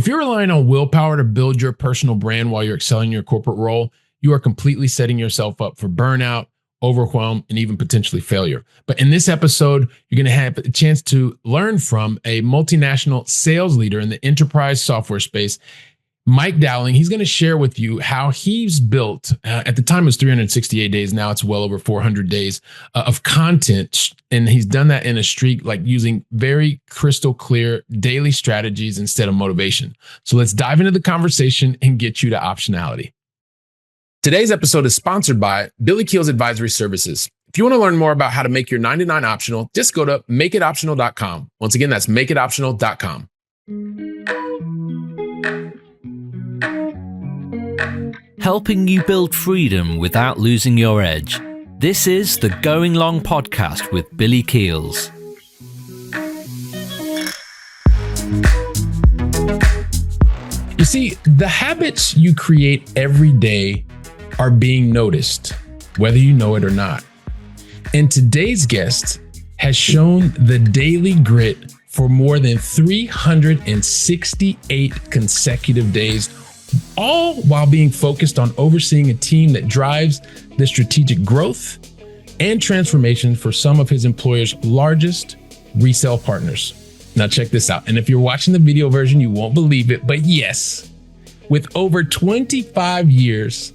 If you're relying on willpower to build your personal brand while you're excelling in your corporate role, you are completely setting yourself up for burnout, overwhelm, and even potentially failure. But in this episode, you're going to have a chance to learn from a multinational sales leader in the enterprise software space, Mike Dowling. He's going to share with you how he's built, at the time it was 368 days, now it's well over 400 days of content. And he's done that in a streak, like using very crystal clear daily strategies instead of motivation. So let's dive into the conversation and get you to optionality. Today's episode is sponsored by Billy Keels Advisory Services. If you want to learn more about how to make your 99 optional, just go to makeitoptional.com. Once again, that's makeitoptional.com. Helping you build freedom without losing your edge. This is the Going Long podcast with Billy Keels. You see, the habits you create every day are being noticed, whether you know it or not. And today's guest has shown the daily grit for more than 368 consecutive days, all while being focused on overseeing a team that drives the strategic growth and transformation for some of his employer's largest resale partners. Now check this out. And if you're watching the video version, you won't believe it, but yes, with over 25 years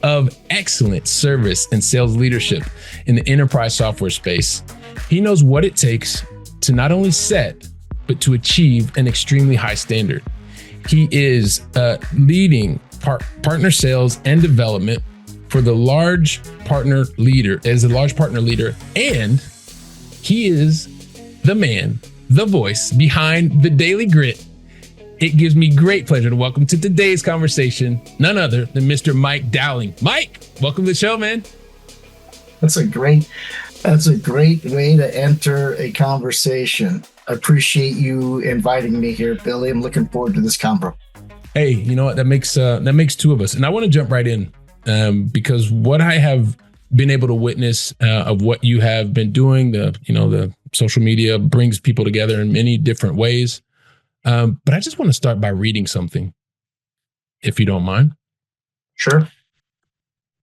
of excellent service and sales leadership in the enterprise software space, he knows what it takes to not only set, but to achieve an extremely high standard. He is leading partner sales and development for the large partner leader, and he is the man, the voice behind the daily grit. It gives me great pleasure to welcome to today's conversation none other than Mr. Mike Dowling. Mike, welcome to the show, man. That's a great way to enter a conversation. I appreciate you inviting me here, Billy. I'm looking forward to this convo. Hey, you know what? That makes two of us. And I want to jump right in because what I have been able to witness of what you have been doing, the social media brings people together in many different ways. But I just want to start by reading something, if you don't mind. Sure. It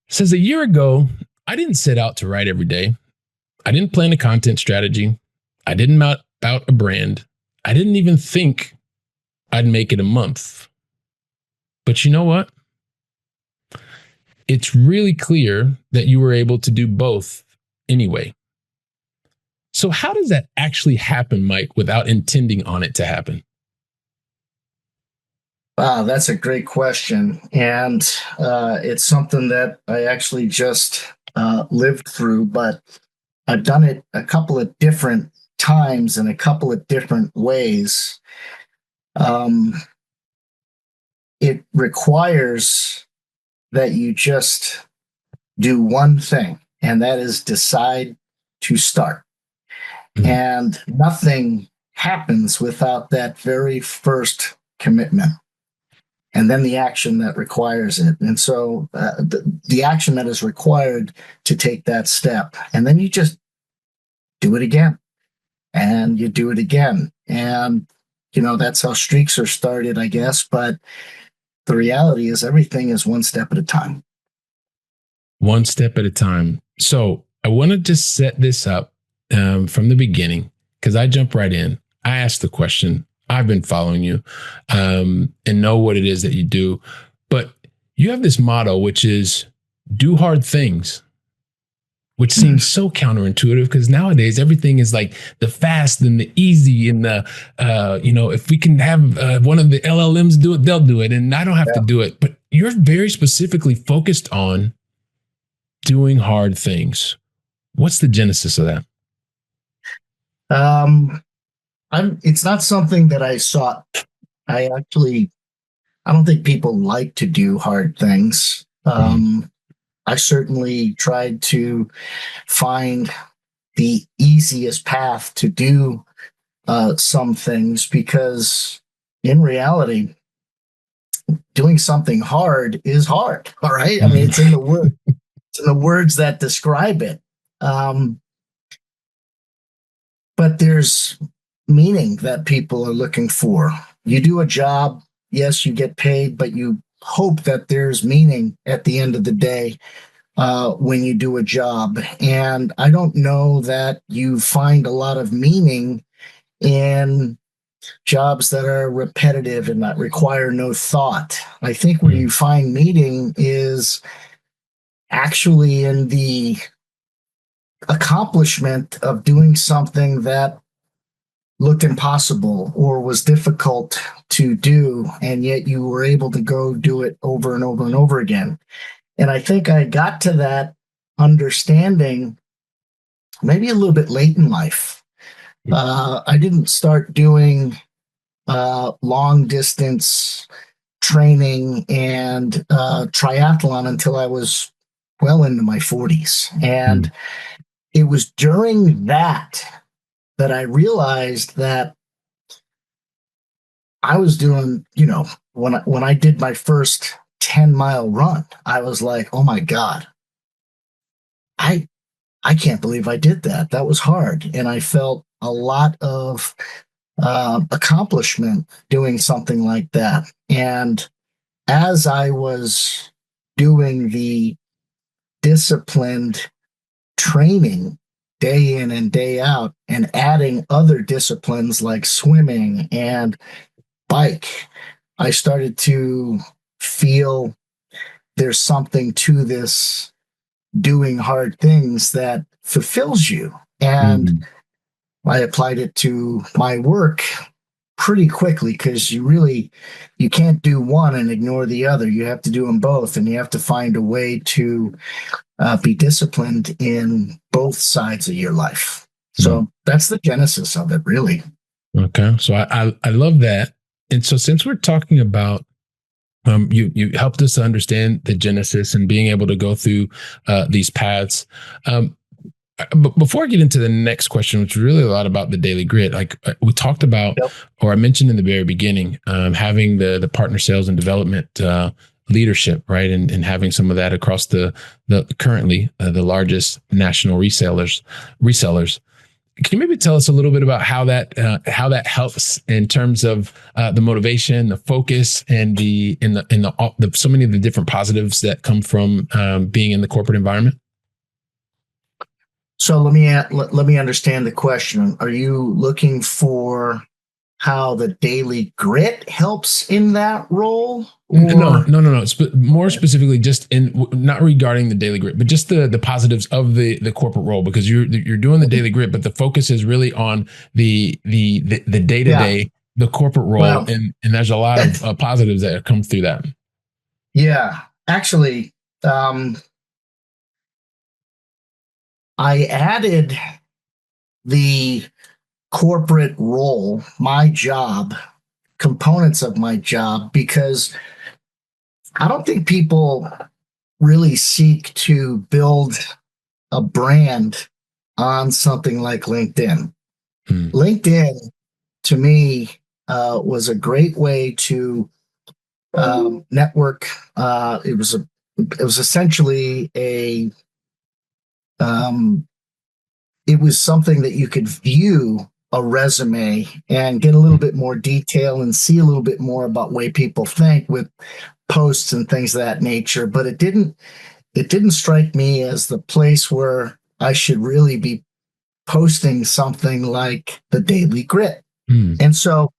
says, a year ago, I didn't set out to write every day. I didn't plan a content strategy. I didn't map out a brand. I didn't even think I'd make it a month. But you know what? It's really clear that you were able to do both anyway. So how does that actually happen, Mike, without intending on it to happen? Wow, that's a great question. And it's something that I actually just lived through, but I've done it a couple of different times in a couple of different ways. It requires that you just do one thing, and that is decide to start. Mm-hmm. And nothing happens without that very first commitment, and then the action that requires it. And so the action that is required to take that step, and then you just do it again, and you do it again. And, that's how streaks are started, I guess. But the reality is everything is one step at a time. One step at a time. So I want to just set this up from the beginning, because I jump right in. I ask the question. I've been following you and know what it is that you do. But you have this motto, which is do hard things, which seems so counterintuitive, because nowadays everything is like the fast and the easy and the, if we can have one of the LLMs do it, they'll do it. And I don't have to do it. But you're very specifically focused on doing hard things. What's the genesis of that? It's not something that I sought. I don't think people like to do hard things. I certainly tried to find the easiest path to do some things, because in reality, doing something hard is hard. All right. I mean, it's in the word. It's in the words that describe it. But there's meaning that people are looking for. you do a job. Yes, you get paid, but you hope that there's meaning at the end of the day when you do a job. And I don't know that you find a lot of meaning in jobs that are repetitive and that require no thought. I think where you find meaning is actually in the accomplishment of doing something that looked impossible or was difficult to do, and yet you were able to go do it over and over and over again. And I think I got to that understanding maybe a little bit late in life. I didn't start doing long distance training and triathlon until I was well into my 40s. And it was during that I realized that I was doing, when I did my first 10-mile run, I was like, oh my God, I can't believe I did that. That was hard. And I felt a lot of accomplishment doing something like that. And as I was doing the disciplined training day in and day out and adding other disciplines like swimming and bike, I started to feel there's something to this doing hard things that fulfills you. And I applied it to my work pretty quickly, because you can't do one and ignore the other. You have to do them both, and you have to find a way to be disciplined in both sides of your life. So that's the genesis of it, really. Okay. So I love that. And so since we're talking about, you helped us to understand the genesis and being able to go through these paths. But before I get into the next question, which is really a lot about the daily grit, like we talked about, or I mentioned in the very beginning, having the partner sales and development leadership, right? And having some of that across the currently the largest national resellers. Can you maybe tell us a little bit about how that helps in terms of the motivation, the focus, and the so many of the different positives that come from being in the corporate environment? So let me understand the question. Are you looking for how the daily grit helps in that role? No. More specifically, just in not regarding the daily grit, but just the positives of the corporate role, because you're doing the daily grit, but the focus is really on the day to day, the corporate role, well, and there's a lot of positives that come through that. Yeah, actually, I added the corporate role, my job, components of my job, because I don't think people really seek to build a brand on something like LinkedIn. LinkedIn, to me, was a great way to network. It was essentially it was something that you could view a resume and get a little bit more detail and see a little bit more about the way people think with posts and things of that nature. But it didn't strike me as the place where I should really be posting something like the Daily Grit. And so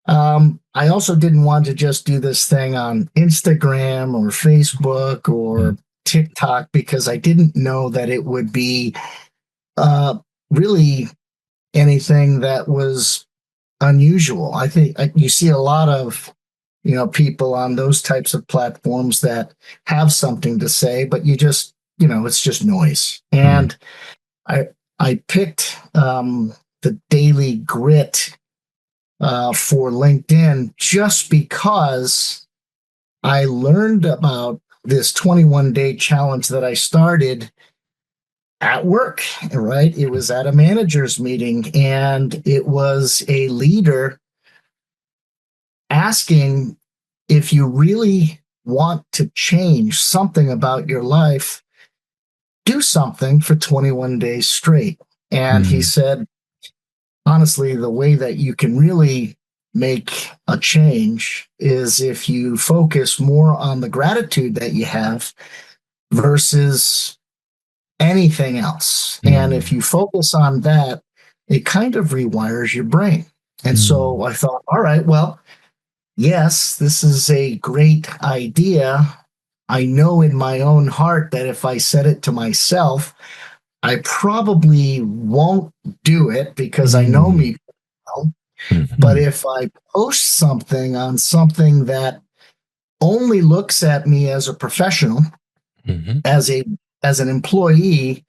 I also didn't want to just do this thing on Instagram or Facebook or TikTok, because I didn't know that it would be really anything that was unusual. I think you see a lot of people on those types of platforms that have something to say, but you just it's just noise. And I picked the Daily Grit for LinkedIn just because I learned about this 21-day challenge that I started at work, right? It was at a manager's meeting, and it was a leader asking, if you really want to change something about your life, do something for 21 days straight. And he said, honestly, the way that you can really make a change is if you focus more on the gratitude that you have versus anything else. And if you focus on that, it kind of rewires your brain. And so I thought, all right, well, yes, this is a great idea. I know in my own heart that if I said it to myself, I probably won't do it because I know me well. But if I post something on something that only looks at me as a professional, as an employee,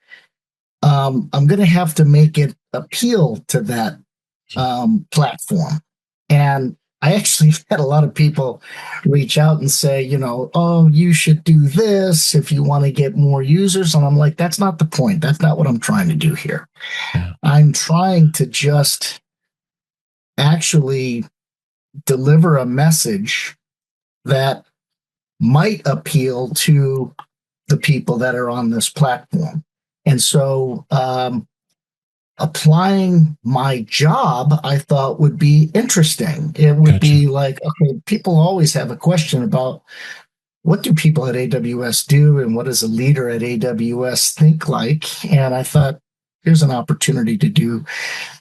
I'm going to have to make it appeal to that platform. And I actually had a lot of people reach out and say, oh, you should do this if you want to get more users. And I'm like, that's not the point. That's not what I'm trying to do here. Yeah. I'm trying to just actually deliver a message that might appeal to the people that are on this platform. And so applying my job, I thought would be interesting. It would be like, okay, people always have a question about what do people at AWS do and what does a leader at AWS think like? And I thought, here's an opportunity to do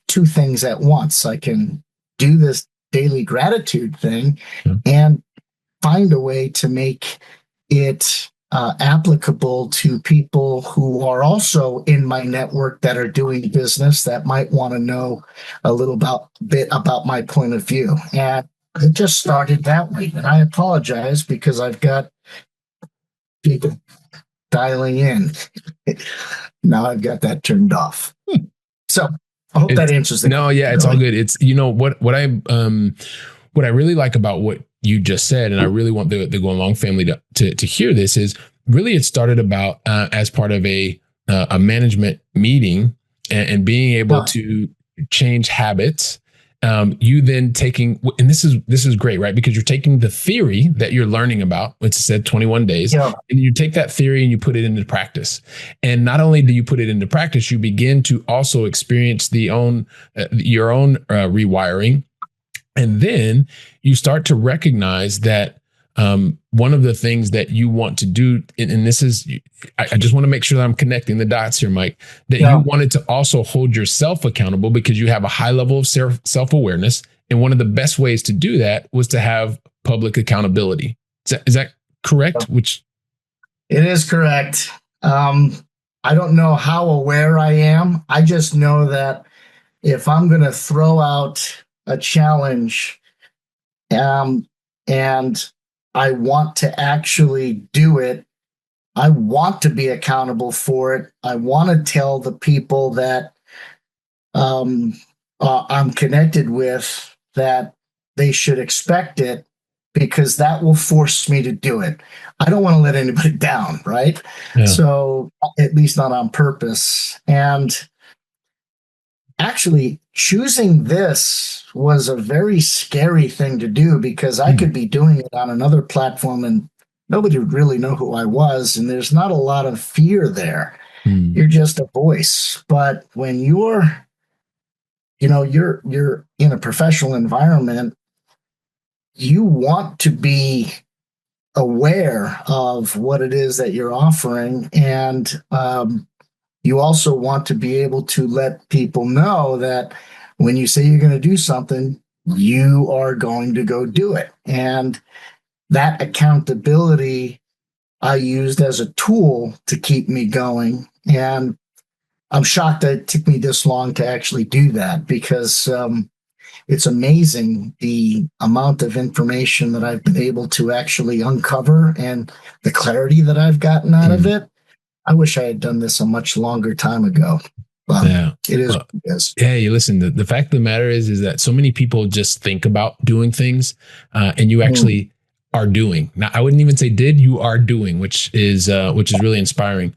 two things at once. I can do this daily gratitude thing and find a way to make it applicable to people who are also in my network that are doing business that might want to know a little bit about my point of view. And it just started that way. And I apologize because I've got people dialing in. Now I've got that turned off. So I hope that answers the question. No, yeah, it's all good. It's, what I really like about what you just said, and I really want the Going Long family to hear this, is really it started about as part of a management meeting and being able to change habits. You then taking, and this is great, right? Because you're taking the theory that you're learning about, which said 21 days, and you take that theory and you put it into practice. And not only do you put it into practice, you begin to also experience your own rewiring. And then you start to recognize that one of the things that you want to do, and this is, I just want to make sure that I'm connecting the dots here, Mike, that you wanted to also hold yourself accountable because you have a high level of self-awareness. And one of the best ways to do that was to have public accountability. Is that correct? Which it is correct. I don't know how aware I am. I just know that if I'm going to throw out a challenge, and I want to actually do it, I want to be accountable for it. I want to tell the people that I'm connected with that they should expect it, because that will force me to do it. I don't want to let anybody down, right? Yeah. So at least not on purpose. And actually, choosing this was a very scary thing to do because I could be doing it on another platform and nobody would really know who I was. And there's not a lot of fear there. You're just a voice. But when you're in a professional environment, you want to be aware of what it is that you're offering. And you also want to be able to let people know that when you say you're going to do something, you are going to go do it. And that accountability I used as a tool to keep me going. And I'm shocked that it took me this long to actually do that, because it's amazing the amount of information that I've been able to actually uncover and the clarity that I've gotten out of it. I wish I had done this a much longer time ago. But it is what it is. Yeah, you listen, the fact of the matter is that so many people just think about doing things and you actually are doing. Now, I wouldn't even say you are doing, which is really inspiring.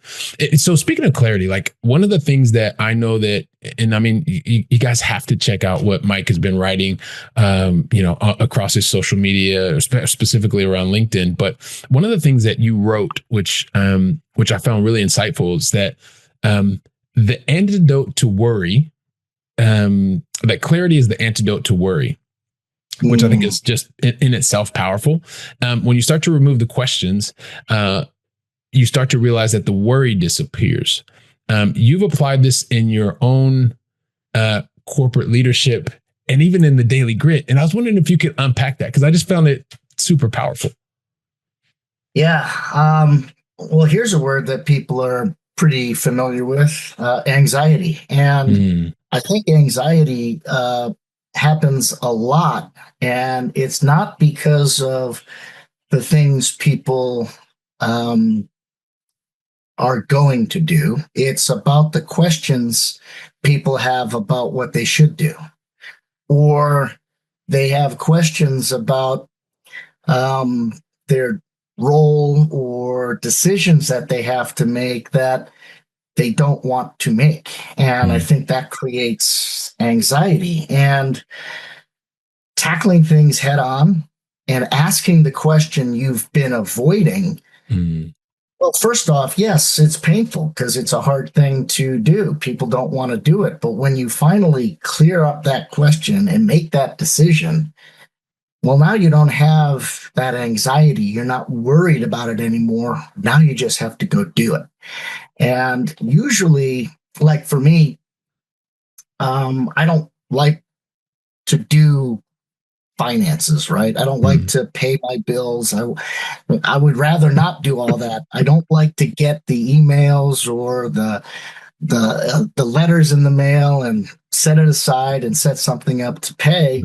So speaking of clarity, like one of the things that I know that, and I mean, you guys have to check out what Mike has been writing, across his social media, specifically around LinkedIn. But one of the things that you wrote, which I found really insightful, is that the antidote to worry, that clarity is the antidote to worry. which I think is just in itself powerful. When you start to remove the questions, you start to realize that the worry disappears. You've applied this in your own corporate leadership and even in the daily grit. And I was wondering if you could unpack that, because I just found it super powerful. Yeah. Well, here's a word that people are pretty familiar with, anxiety. And I think anxiety happens a lot, and it's not because of the things people are going to do. It's about the questions people have about what they should do, or they have questions about their role or decisions that they have to make that they don't want to make. And I think that creates anxiety. And tackling things head on and asking the question you've been avoiding. Well, first off, yes, it's painful because it's a hard thing to do. People don't want to do it. But when you finally clear up that question and make that decision, well, now you don't have that anxiety. You're not worried about it anymore. Now you just have to go do it. And usually, like for me, I don't like to do finances, right? I don't like to pay my bills. I would rather not do all that. I don't like to get the emails or the letters in the mail and set it aside and set something up to pay.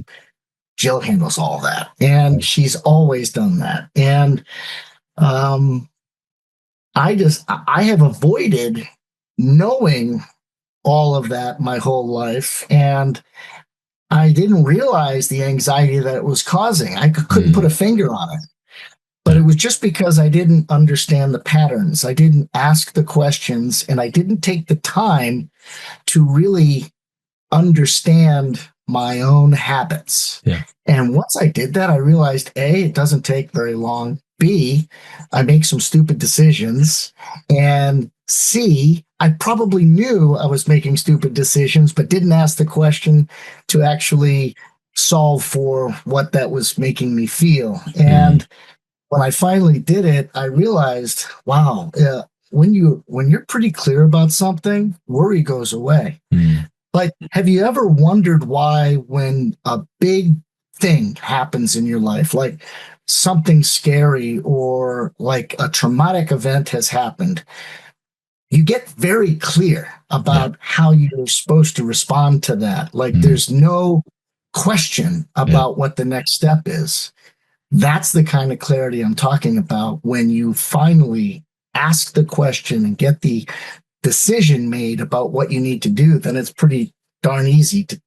Jill handles all that, and she's always done that. And I have avoided knowing all of that my whole life, and I didn't realize the anxiety that it was causing. I couldn't put a finger on it, but it was just because I didn't understand the patterns. I didn't ask the questions, and I didn't take the time to really understand my own habits. Yeah. And once I did that, I realized, A, it doesn't take very long. B, I make some stupid decisions. And C, I probably knew I was making stupid decisions, but didn't ask the question to actually solve for what that was making me feel. And when I finally did it, I realized, wow, when you're pretty clear about something, worry goes away. Like, have you ever wondered why when a big thing happens in your life, like something scary or like a traumatic event has happened, you get very clear about how you're supposed to respond to that? Like there's no question about what the next step is. That's the kind of clarity I'm talking about. When you finally ask the question and get the decision made about what you need to do, then it's pretty darn easy to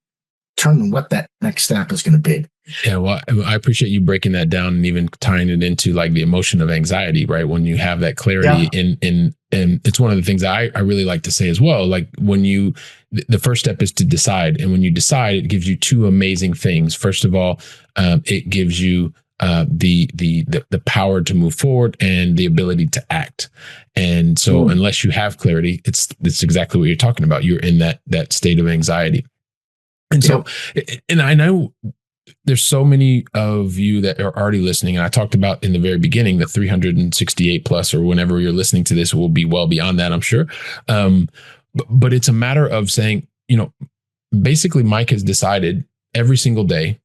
determine what that next step is going to be. Yeah, well, I appreciate you breaking that down and even tying it into like the emotion of anxiety, right? When you have that clarity and it's one of the things I really like to say as well. Like when the first step is to decide. And when you decide, it gives you two amazing things. First of all, it gives you the power to move forward and the ability to act. And so unless you have clarity, it's exactly what you're talking about. You're in that state of anxiety. And so, and I know there's so many of you that are already listening. And I talked about in the very beginning, the 368 plus, or whenever you're listening to this, will be well beyond that, I'm sure. But it's a matter of saying, basically Mike has decided every single day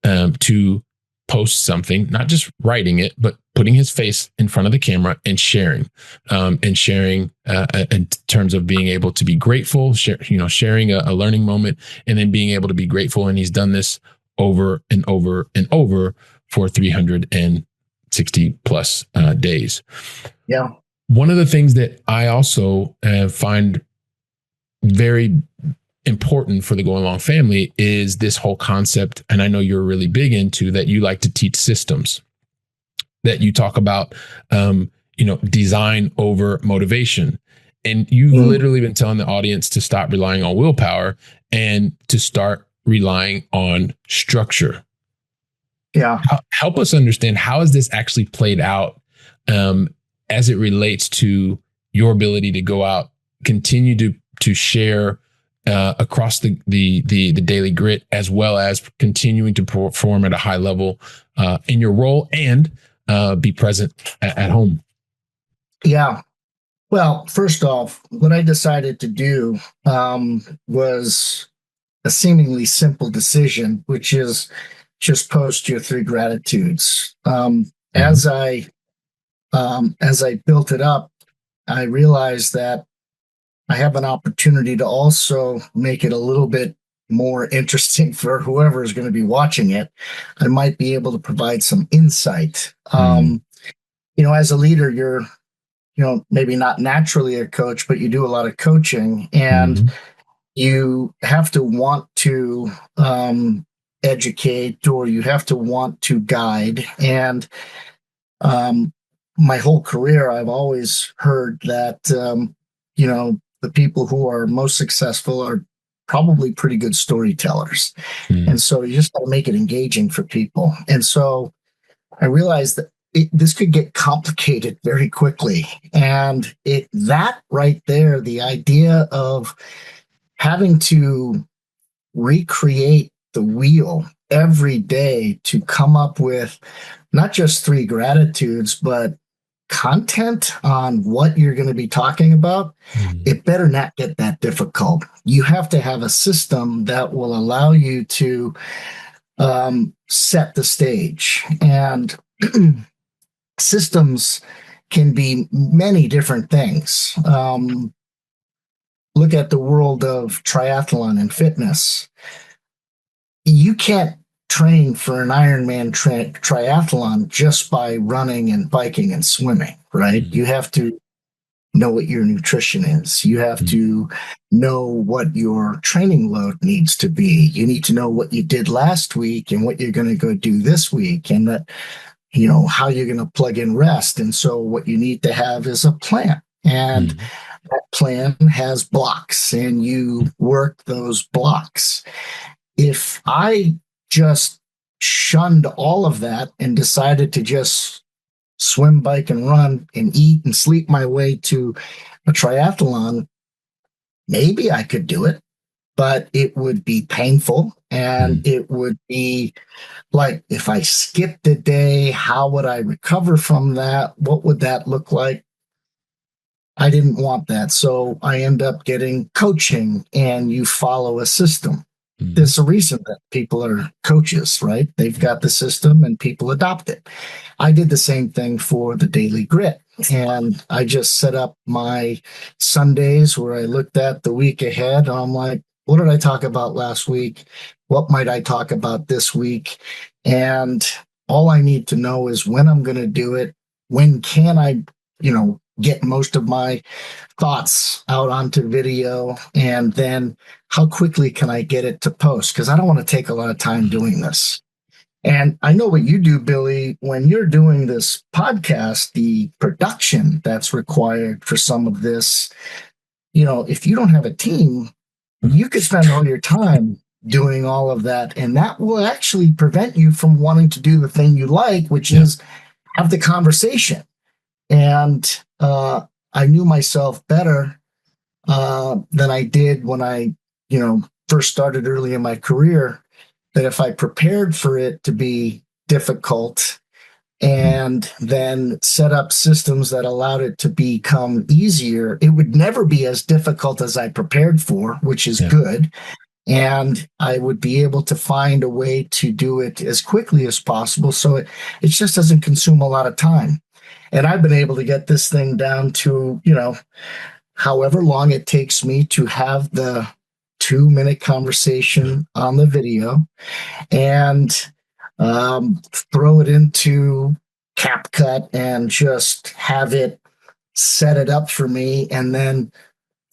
to post something, not just writing it, but putting his face in front of the camera and sharing in terms of being able to be grateful, sharing a learning moment, and then being able to be grateful. And he's done this over and over and over for 360 plus days. Yeah. One of the things that I also find very important for the Going Long family is this whole concept. And I know you're really big into that. You like to teach systems, that you talk about, design over motivation. And you've literally been telling the audience to stop relying on willpower and to start relying on structure. Yeah. Help us understand, how has this actually played out as it relates to your ability to go out, continue to share across the daily grit, as well as continuing to perform at a high level in your role and be present at home? Yeah. Well, first off, what I decided to do was a seemingly simple decision, which is just post your 3 gratitudes. As I built it up, I realized that I have an opportunity to also make it a little bit more interesting for whoever is going to be watching it. I might be able to provide some insight. As a leader, you're, maybe not naturally a coach, but you do a lot of coaching, and you have to want to educate, or you have to want to guide. And my whole career, I've always heard that, the people who are most successful are probably pretty good storytellers. And so you just got to make it engaging for people. And so I realized that this could get complicated very quickly. And that right there, the idea of having to recreate the wheel every day to come up with not just 3 gratitudes, but content on what you're going to be talking about, it better not get that difficult. You have to have a system that will allow you to set the stage. And systems can be many different things. Look at the world of triathlon and fitness. You can't train for an Ironman triathlon just by running and biking and swimming, right? You have to know what your nutrition is. You have to know what your training load needs to be. You need to know what you did last week and what you're going to go do this week, and that, how you're going to plug in rest. And so what you need to have is a plan. And that plan has blocks, and you work those blocks. If I just shunned all of that and decided to just swim, bike, and run and eat and sleep my way to a triathlon, maybe I could do it, but it would be painful. And it would be like, if I skipped a day, how would I recover from that? What would that look like? I didn't want that. So I end up getting coaching, and you follow a system. There's a reason that people are coaches, right? They've got the system and people adopt it. I did the same thing for the Daily Grit. And I just set up my Sundays where I looked at the week ahead. And I'm like, what did I talk about last week? What might I talk about this week? And all I need to know is when I'm going to do it. When can I, get most of my thoughts out onto video, and then how quickly can I get it to post? Because I don't want to take a lot of time doing this. And I know what you do, Billy, when you're doing this podcast, the production that's required for some of this, if you don't have a team, you could spend all your time doing all of that. And that will actually prevent you from wanting to do the thing you like, which is have the conversation. And I knew myself better than I did when I, first started early in my career, that if I prepared for it to be difficult and then set up systems that allowed it to become easier, it would never be as difficult as I prepared for, which is good. And I would be able to find a way to do it as quickly as possible, so it just doesn't consume a lot of time. And I've been able to get this thing down to, however long it takes me to have the 2-minute conversation on the video, and throw it into CapCut and just have it set it up for me. And then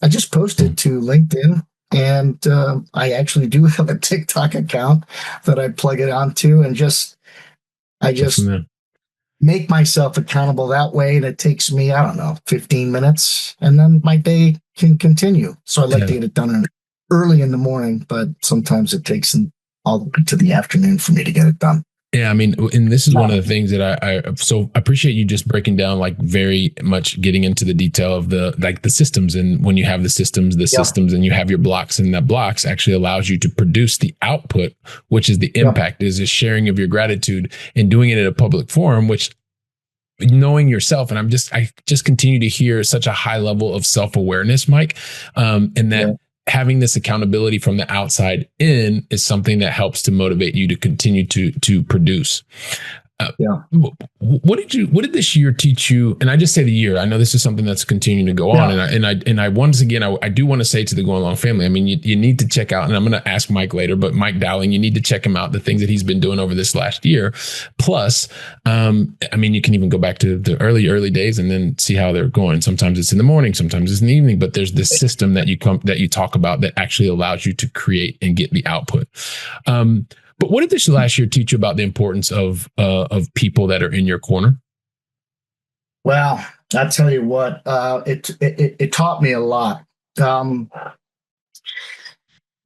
I just post it to LinkedIn. And I actually do have a TikTok account that I plug it onto, and I just make myself accountable that way. And it takes me, 15 minutes, and then my day can continue. So I like to get it done early in the morning, but sometimes it takes all the way to the afternoon for me to get it done. Yeah, I mean, and this is one of the things that I so appreciate you just breaking down, like very much getting into the detail of the systems. And when you have the systems and you have your blocks, and that blocks actually allows you to produce the output, which is the impact, is a sharing of your gratitude and doing it in a public forum, which knowing yourself. And I just continue to hear such a high level of self-awareness, Mike. And that having this accountability from the outside in is something that helps to motivate you to continue to produce. What did this year teach you? And I just say the year. I know this is something that's continuing to go on. And I once again, I do want to say to the Going Long family, I mean, you need to check out, and I'm going to ask Mike later, but Mike Dowling, you need to check him out, the things that he's been doing over this last year. Plus, I mean, you can even go back to the early days and then see how they're going. Sometimes it's in the morning, sometimes it's in the evening, but there's this system that you talk about that actually allows you to create and get the output. But what did this last year teach you about the importance of people that are in your corner? Well, I tell you what, it taught me a lot. When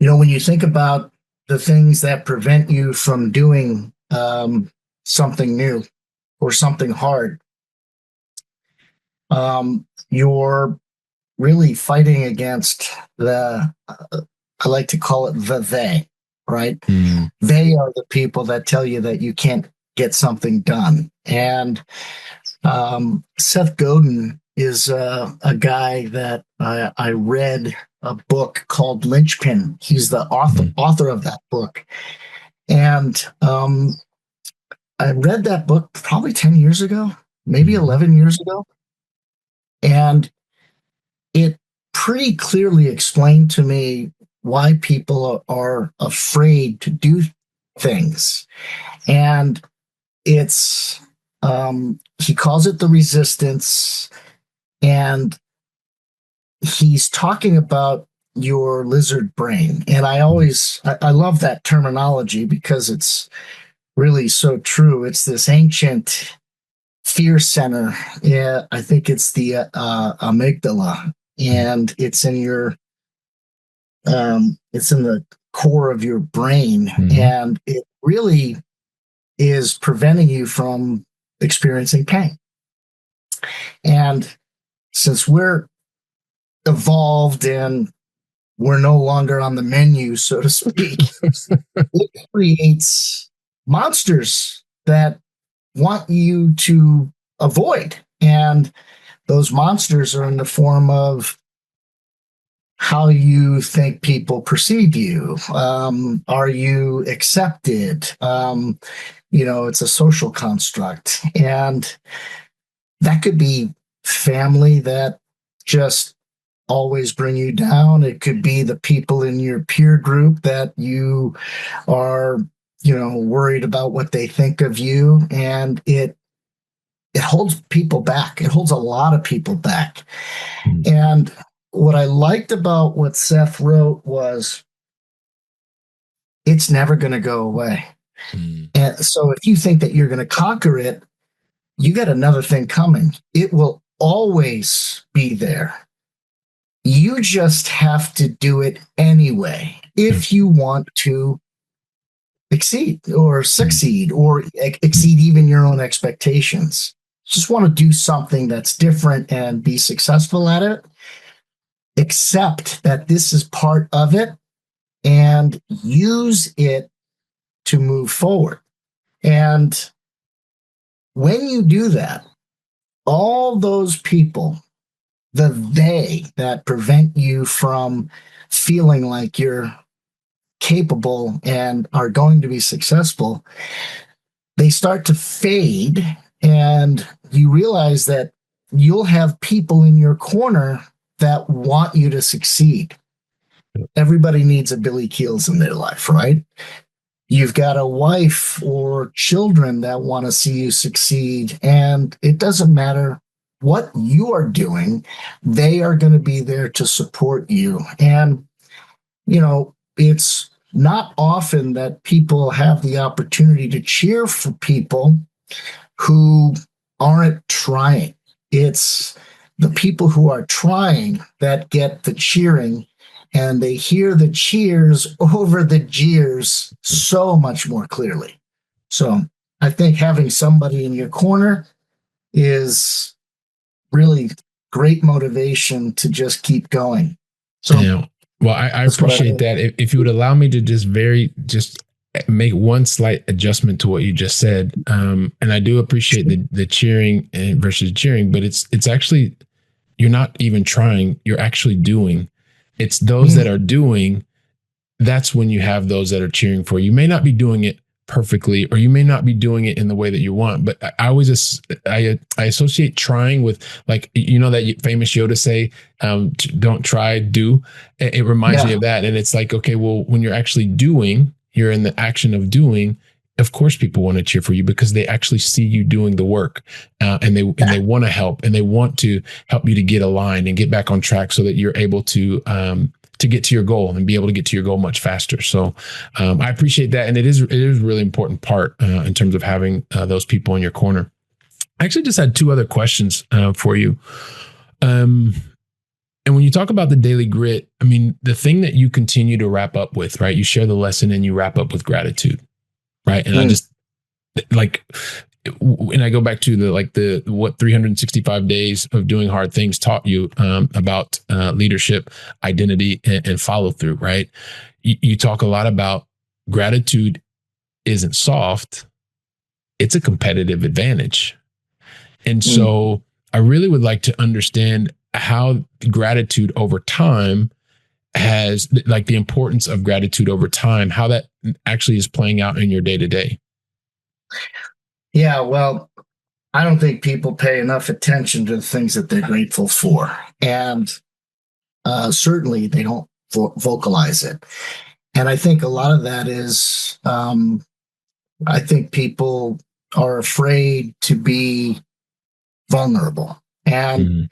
you think about the things that prevent you from doing something new or something hard, you're really fighting against I like to call it the they. Right? They are the people that tell you that you can't get something done. And Seth Godin is a guy that I read a book called Lynchpin. He's the author of that book. And I read that book probably 10 years ago, maybe 11 years ago. And it pretty clearly explained to me why people are afraid to do things. And it's, he calls it the resistance. And he's talking about your lizard brain. And I love that terminology because it's really so true. It's this ancient fear center. Yeah, I think it's the amygdala, and it's in the core of your brain, and it really is preventing you from experiencing pain. And since we're evolved and we're no longer on the menu, so to speak, it creates monsters that want you to avoid. And those monsters are in the form of how you think people perceive you. Are you accepted? It's a social construct. And that could be family that just always bring you down. It could be the people in your peer group that you are, worried about what they think of you. And it holds people back. It holds a lot of people back. And what I liked about what Seth wrote was it's never going to go away. And so if you think that you're going to conquer it, you got another thing coming. It will always be there. You just have to do it anyway if you want to succeed or exceed even your own expectations. Just want to do something that's different and be successful at it. Accept that this is part of it and use it to move forward. And when you do that, all those people, they that prevent you from feeling like you're capable and are going to be successful, they start to fade, and you realize that you'll have people in your corner that want you to succeed. Everybody needs a Billy Keels in their life, right? You've got a wife or children that want to see you succeed, and it doesn't matter what you are doing, they are going to be there to support you. And, it's not often that people have the opportunity to cheer for people who aren't trying. It's the people who are trying that get the cheering, and they hear the cheers over the jeers so much more clearly. So I think having somebody in your corner is really great motivation to just keep going. So, yeah. Well, I appreciate that. If you would allow me to just make one slight adjustment to what you just said, and I do appreciate the cheering and versus cheering, but it's actually, you're not even trying, you're actually doing. It's those that are doing. That's when you have those that are cheering for you. You may not be doing it perfectly, or you may not be doing it in the way that you want, but I always I associate trying with, like, that famous Yoda say, don't try, do. It reminds me of that. And it's like, okay, well, when you're actually doing, you're in the action of doing, of course people want to cheer for you because they actually see you doing the work, and they want to help, and they want to help you to get aligned and get back on track so that you're able to get to your goal and be able to get to your goal much faster. So I appreciate that. And it is a really important part in terms of having those people in your corner. I actually just had two other questions for you. And when you talk about the daily grit, I mean, the thing that you continue to wrap up with, right? You share the lesson and you wrap up with gratitude, right? And I just like, and I go back to the what 365 days of doing hard things taught you about leadership, identity, and follow through, right? You talk a lot about gratitude isn't soft, it's a competitive advantage. And so I really would like to understand how gratitude over time has, like, the importance of gratitude over time, how that actually is playing out in your day to day. Yeah, well, I don't think people pay enough attention to the things that they're grateful for. And certainly they don't vocalize it. And I think a lot of that is, I think people are afraid to be vulnerable. And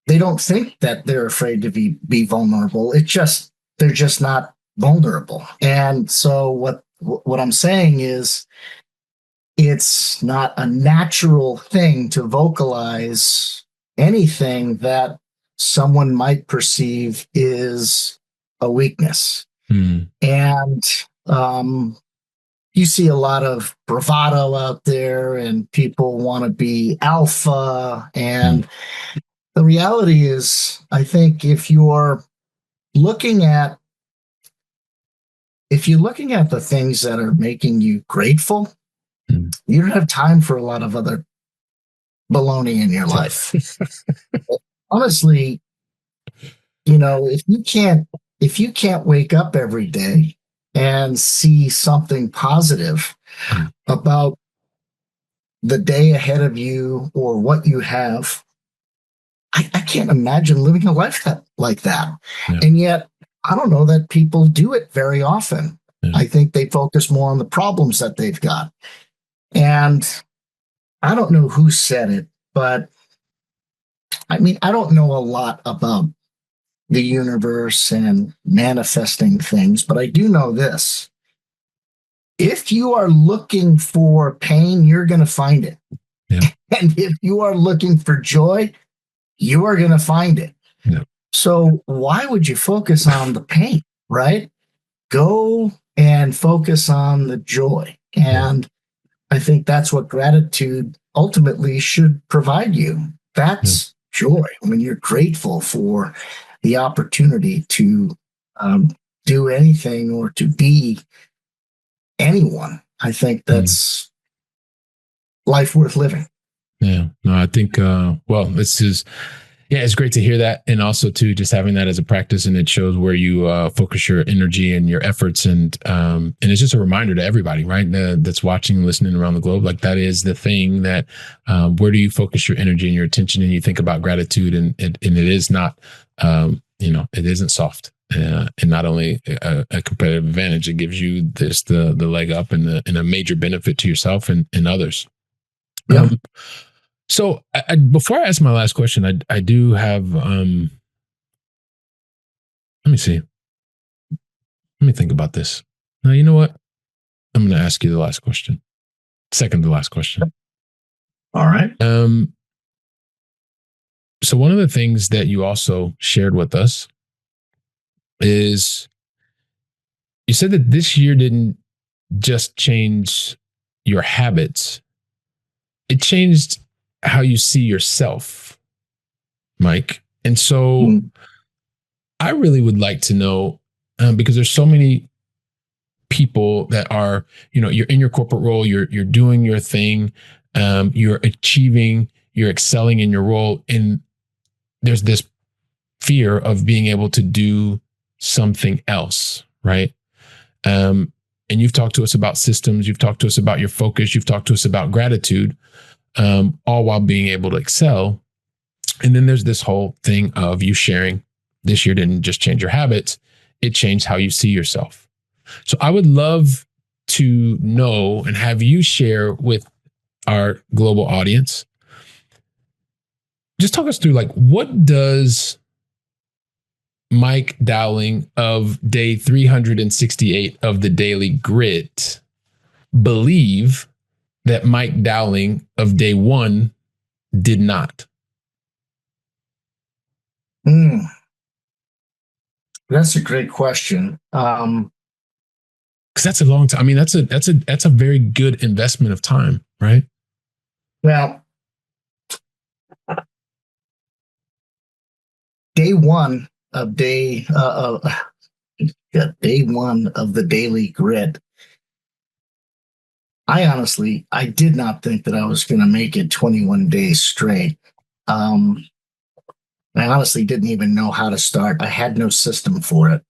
they don't think that they're afraid to be vulnerable. They're just not vulnerable. And so what I'm saying is, it's not a natural thing to vocalize anything that someone might perceive is a weakness. And you see a lot of bravado out there, and people want to be alpha. And the reality is, I think if you're looking at the things that are making you grateful, you don't have time for a lot of other baloney in your life. Honestly, if you can't wake up every day and see something positive about the day ahead of you or what you have, I can't imagine living a life like that. Yeah. And yet, I don't know that people do it very often. Yeah. I think they focus more on the problems that they've got. And I don't know who said it, but I mean, I don't know a lot about the universe and manifesting things, but I do know this. If you are looking for pain, you're going to find it. Yeah. And if you are looking for joy, you are going to find it. Yeah. So why would you focus on the pain, right? Go and focus on the joy. And I think that's what gratitude ultimately should provide you. That's joy, when you're grateful for the opportunity to do anything or to be anyone. I think that's life worth living. Yeah, no, I think, it's great to hear that. And also too, just having that as a practice, and it shows where you focus your energy and your efforts. And it's just a reminder to everybody, right? That's watching and listening around the globe. Like, that is the thing that, where do you focus your energy and your attention? And you think about gratitude, and it is not, it isn't soft. And not only a competitive advantage, it gives you the leg up and a major benefit to yourself and others. Yeah. So before I ask my last question, I do have, let me see. Let me think about this. Now, you know what? I'm going to ask you the last question. Second to last question. All right. So one of the things that you also shared with us is, you said that this year didn't just change your habits, it changed how you see yourself, Mike. And so I really would like to know, because there's so many people that are, you're in your corporate role, you're doing your thing, you're achieving, you're excelling in your role, and there's this fear of being able to do something else, right? And you've talked to us about systems, you've talked to us about your focus, you've talked to us about gratitude, all while being able to excel. And then there's this whole thing of you sharing this year didn't just change your habits, it changed how you see yourself. So I would love to know and have you share with our global audience. Just talk us through, like, what does Mike Dowling of day 368 of the Daily Grit believe that Mike Dowling of day 1 did not? That's a great question. Because that's a long time. I mean, that's a very good investment of time, right? Well, day one of day one of the Daily Grit, I did not think that I was going to make it 21 days straight. I honestly didn't even know how to start. I had no system for it.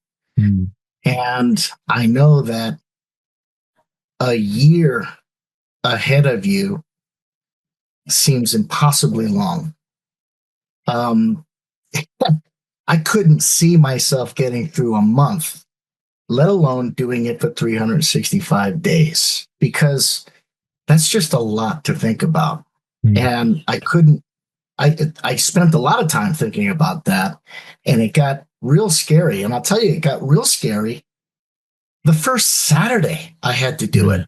And I know that a year ahead of you seems impossibly long. I couldn't see myself getting through a month, let alone doing it for 365 days, because that's just a lot to think about. And I spent a lot of time thinking about that, and it got real scary. And I'll tell you, it got real scary the first Saturday I had to do it,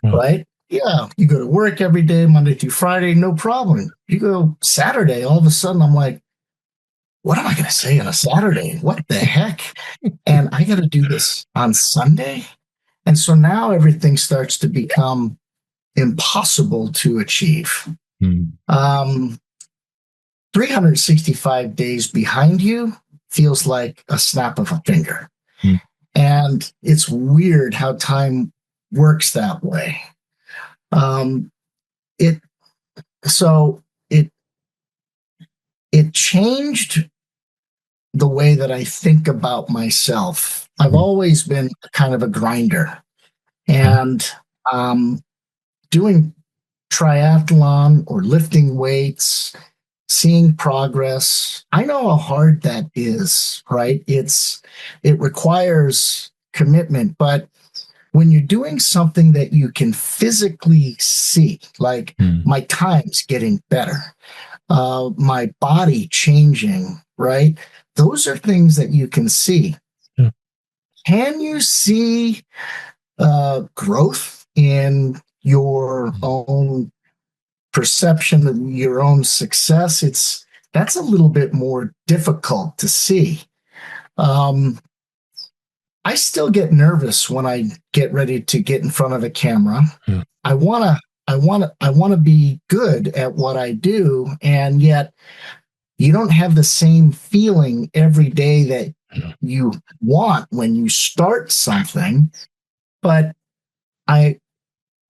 right? Yeah, you go to work every day, Monday through Friday, no problem. You go Saturday, all of a sudden I'm like, what am I going to say on a Saturday? What the heck? And I got to do this on Sunday. And so now everything starts to become impossible to achieve. 365 days behind you feels like a snap of a finger. And it's weird how time works that way. It changed the way that I think about myself. I've always been kind of a grinder, and doing triathlon or lifting weights, seeing progress, I know how hard that is, right? It requires commitment, but when you're doing something that you can physically see, like my time's getting better, my body changing, right? Those are things that you can see. Can you see growth in your own perception of your own success? That's a little bit more difficult to see. I still get nervous when I get ready to get in front of a camera. I want to be good at what I do, and yet you don't have the same feeling every day that you want when you start something. But I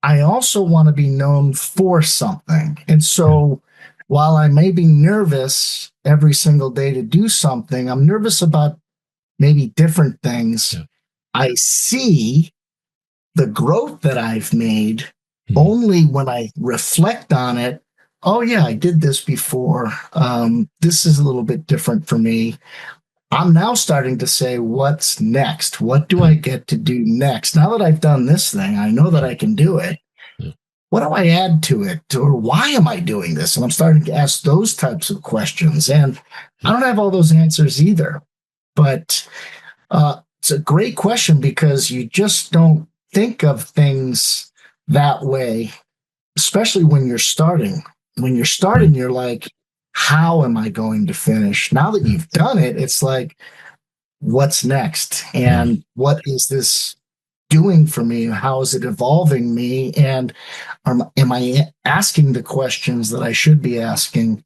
also want to be known for something. And so while I may be nervous every single day to do something, I'm nervous about maybe different things. I see the growth that I've made only when I reflect on it. Oh yeah, I did this before. This is a little bit different for me. I'm now starting to say, what's next? What do I get to do next? Now that I've done this thing, I know that I can do it. What do I add to it? Or why am I doing this? And I'm starting to ask those types of questions. And I don't have all those answers either. But it's a great question, because you just don't think of things that way, especially when you're starting. When you're starting, you're like, how am I going to finish? Now that you've done it, it's like, what's next? And what is this doing for me? How is it evolving me? And am I asking the questions that I should be asking?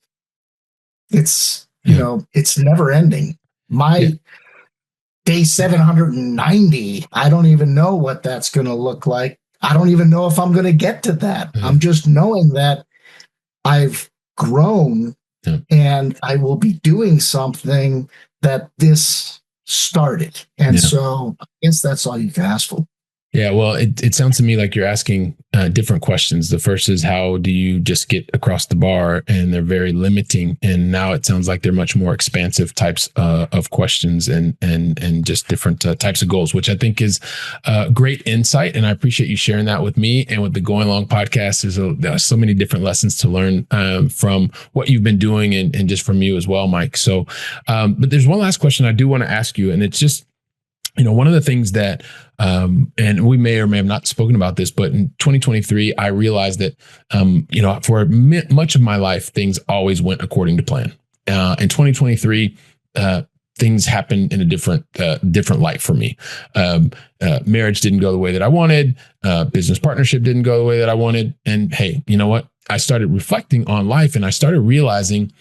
It's, it's never ending. My day 790, I don't even know what that's going to look like. I don't even know if I'm going to get to that. I'm just knowing that I've grown and I will be doing something that this started. And so I guess that's all you can ask for. Yeah, well, it sounds to me like you're asking different questions. The first is, how do you just get across the bar? And they're very limiting. And now it sounds like they're much more expansive types of questions and just different types of goals, which I think is great insight. And I appreciate you sharing that with me and with the Going Long podcast. There's so many different lessons to learn from what you've been doing and just from you as well, Mike. So, but there's one last question I do want to ask you, and it's just, one of the things that, and we may or may have not spoken about this, but in 2023, I realized that, for much of my life, things always went according to plan. In 2023, things happened in a different light for me. Marriage didn't go the way that I wanted. Business partnership didn't go the way that I wanted. And hey, you know what? I started reflecting on life, and I started realizing,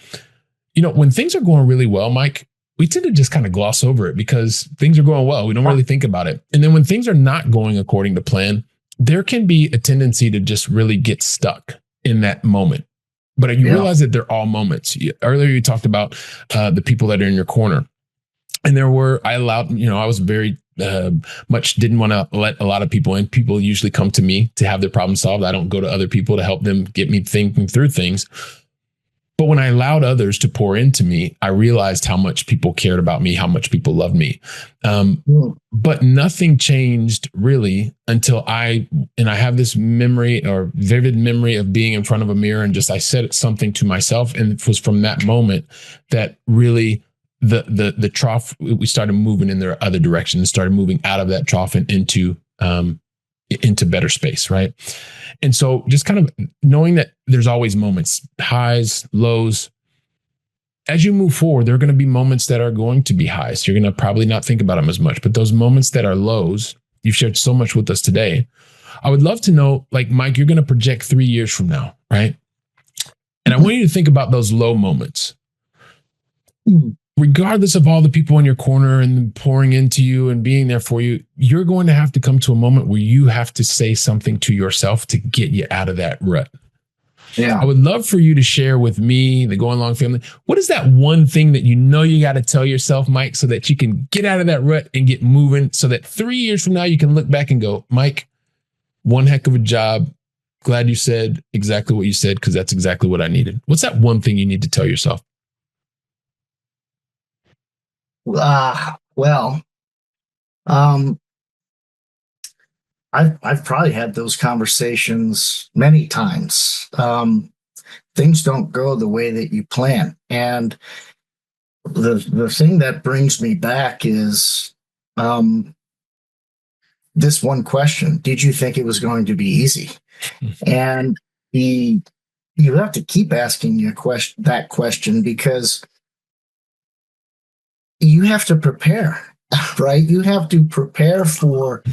when things are going really well, Mike, we tend to just kind of gloss over it because things are going well. We don't really think about it. And then when things are not going according to plan, there can be a tendency to just really get stuck in that moment. But you realize that they're all moments. Earlier, you talked about the people that are in your corner. And I was very much didn't want to let a lot of people in. People usually come to me to have their problem solved. I don't go to other people to help them get me thinking through things. But when I allowed others to pour into me, I realized how much people cared about me, how much people loved me. But nothing changed really until I have this memory or vivid memory of being in front of a mirror and I said something to myself. And it was from that moment that really the trough, we started moving in the other direction and started moving out of that trough and into better space. Right. And so just kind of knowing that there's always moments, highs, lows. As you move forward, there are going to be moments that are going to be highs. You're going to probably not think about them as much, but those moments that are lows, you've shared so much with us today. I would love to know, like, Mike, you're going to project 3 years from now, right? And I want you to think about those low moments. Regardless of all the people in your corner and pouring into you and being there for you, you're going to have to come to a moment where you have to say something to yourself to get you out of that rut. Yeah. I would love for you to share with me, the Going Long family, what is that one thing that you got to tell yourself, Mike, so that you can get out of that rut and get moving, so that 3 years from now you can look back and go, Mike, one heck of a job. Glad you said exactly what you said, because that's exactly what I needed. What's that one thing you need to tell yourself? I've probably had those conversations many times. Things don't go the way that you plan. And the thing that brings me back is this one question: did you think it was going to be easy? And you have to keep asking that question, because you have to prepare, right? You have to prepare for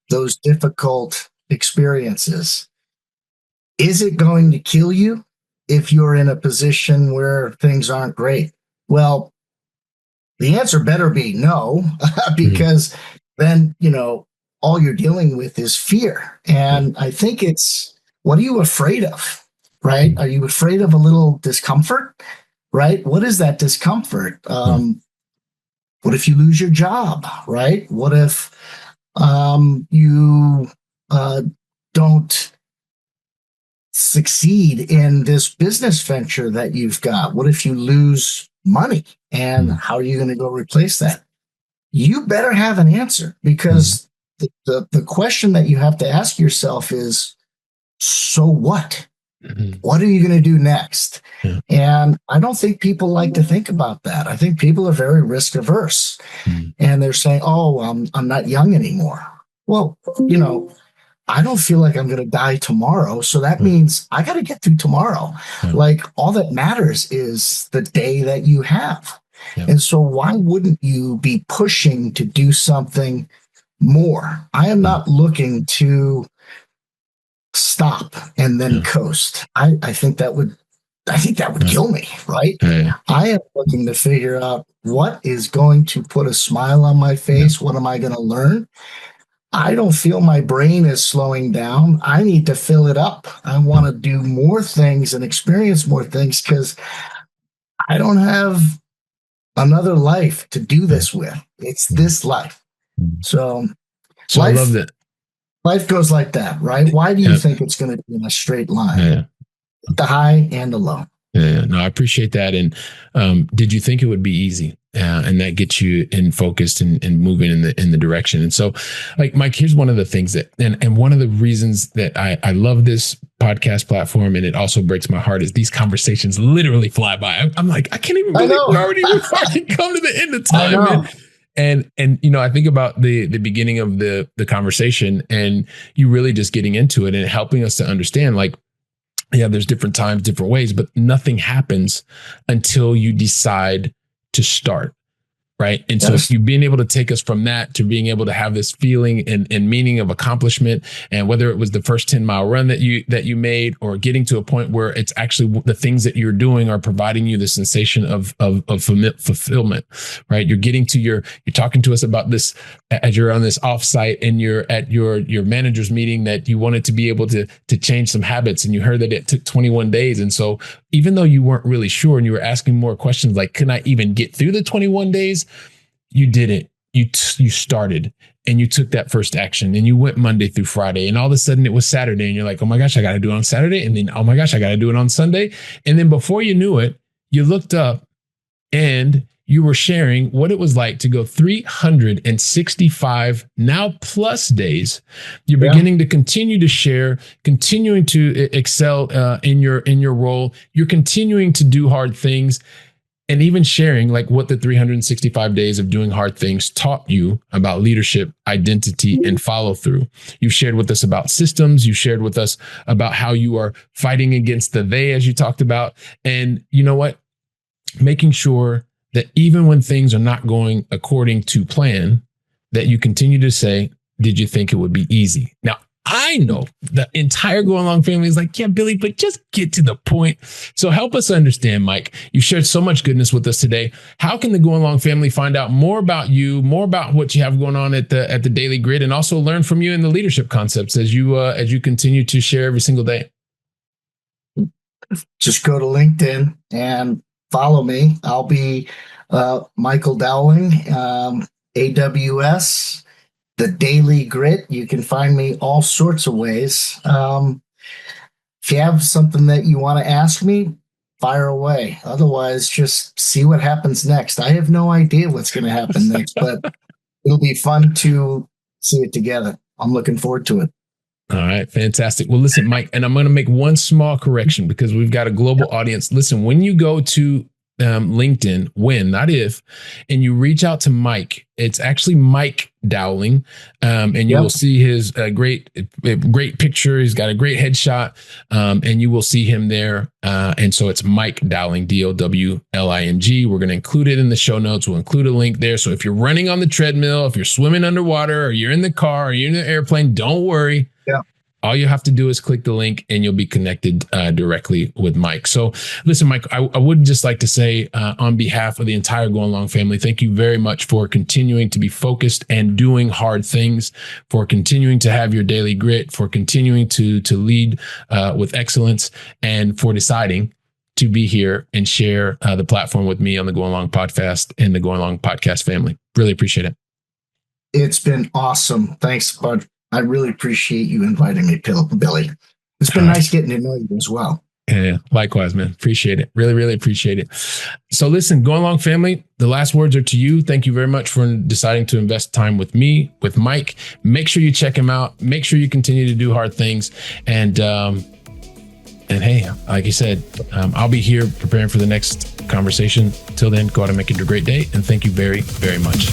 those difficult experiences. Is it going to kill you if you're in a position where things aren't great? Well, the answer better be no, because then, all you're dealing with is fear. And I think it's, what are you afraid of, right? Are you afraid of a little discomfort, right? What is that discomfort? What if you lose your job, right? What if you don't succeed in this business venture that you've got? What if you lose money? And how are you going to go replace that? You better have an answer, because the question that you have to ask yourself is, so what? What are you going to do next? And I don't think people like to think about that. I think people are very risk averse, and they're saying, oh, I'm not young anymore. Well, I don't feel like I'm going to die tomorrow. So that means I got to get through tomorrow. Like, all that matters is the day that you have. And so why wouldn't you be pushing to do something more. I am not looking to stop and then coast. I think that would kill me, right? I am looking to figure out what is going to put a smile on my face. What am I going to learn? I don't feel my brain is slowing down. I need to fill it up. I want to do more things and experience more things because I don't have another life to do this with. It's this life. So I love that. Life goes like that, right? Why do you think it's going to be in a straight line? The high and the low. No, I appreciate that. And did you think it would be easy? And that gets you in focused and moving in the direction. And so, like, Mike, here's one of the things that, and one of the reasons that I love this podcast platform, and it also breaks my heart, is these conversations literally fly by. I'm like, I can't even believe we've already come to the end of time, man. And you know, I think about the beginning of the conversation, and you really just getting into it and helping us to understand, like, yeah, there's different times, different ways, but nothing happens until you decide to start. Right. And so you being able to take us from that to being able to have this feeling and meaning of accomplishment, and whether it was the first 10-mile run that you made, or getting to a point where it's actually the things that you're doing are providing you the sensation of fulfillment, right? You're getting to you're talking to us about this as you're on this offsite and you're at your manager's meeting, that you wanted to be able to change some habits, and you heard that it took 21 days. And so even though you weren't really sure and you were asking more questions like, can I even get through the 21 days? You did it. You started, and you took that first action, and you went Monday through Friday, and all of a sudden it was Saturday, and you're like, oh my gosh, I got to do it on Saturday. And then, oh my gosh, I got to do it on Sunday. And then before you knew it, you looked up and you were sharing what it was like to go 365 now plus days. You're beginning to continue to share, continuing to excel in your role. You're continuing to do hard things. And even sharing like what the 365 days of doing hard things taught you about leadership, identity, and follow through. You've shared with us about systems. You shared with us about how you are fighting against the they, as you talked about. And you know what? Making sure that even when things are not going according to plan, that you continue to say, did you think it would be easy? Now, I know the entire Going Long family is like, yeah, Billy, but just get to the point. So help us understand, Mike. You shared so much goodness with us today. How can the Going Long family find out more about you, more about what you have going on at the Daily Grid, and also learn from you in the leadership concepts as you continue to share every single day? Just go to LinkedIn and follow me. I'll be Michael Dowling, AWS. The Daily Grit. You can find me all sorts of ways. If you have something that you want to ask me, fire away. Otherwise, just see what happens next. I have no idea what's going to happen next, but it'll be fun to see it together. I'm looking forward to it. All right. Fantastic. Well, listen, Mike, and I'm going to make one small correction because we've got a global audience. Listen, when you go to LinkedIn, when, not if, and you reach out to Mike, it's actually Mike Dowling, and you will see his great picture. He's got a great headshot, and you will see him there. And so it's Mike Dowling, Dowling. We're going to include it in the show notes. We'll include a link there. So if you're running on the treadmill, if you're swimming underwater, or you're in the car, or you're in the airplane, don't worry. All you have to do is click the link and you'll be connected directly with Mike. So listen, Mike, I would just like to say on behalf of the entire Going Long family, thank you very much for continuing to be focused and doing hard things, for continuing to have your daily grit, for continuing to lead with excellence, and for deciding to be here and share the platform with me on the Going Long podcast and the Going Long podcast family. Really appreciate it. It's been awesome. Thanks, bud. I really appreciate you inviting me, Billy. It's been nice getting to know you as well. Yeah, likewise, man. Appreciate it. Really, really appreciate it. So listen, Going Long family, the last words are to you. Thank you very much for deciding to invest time with me, with Mike. Make sure you check him out. Make sure you continue to do hard things. And hey, like you said, I'll be here preparing for the next conversation. Till then, go out and make it a great day. And thank you very, very much.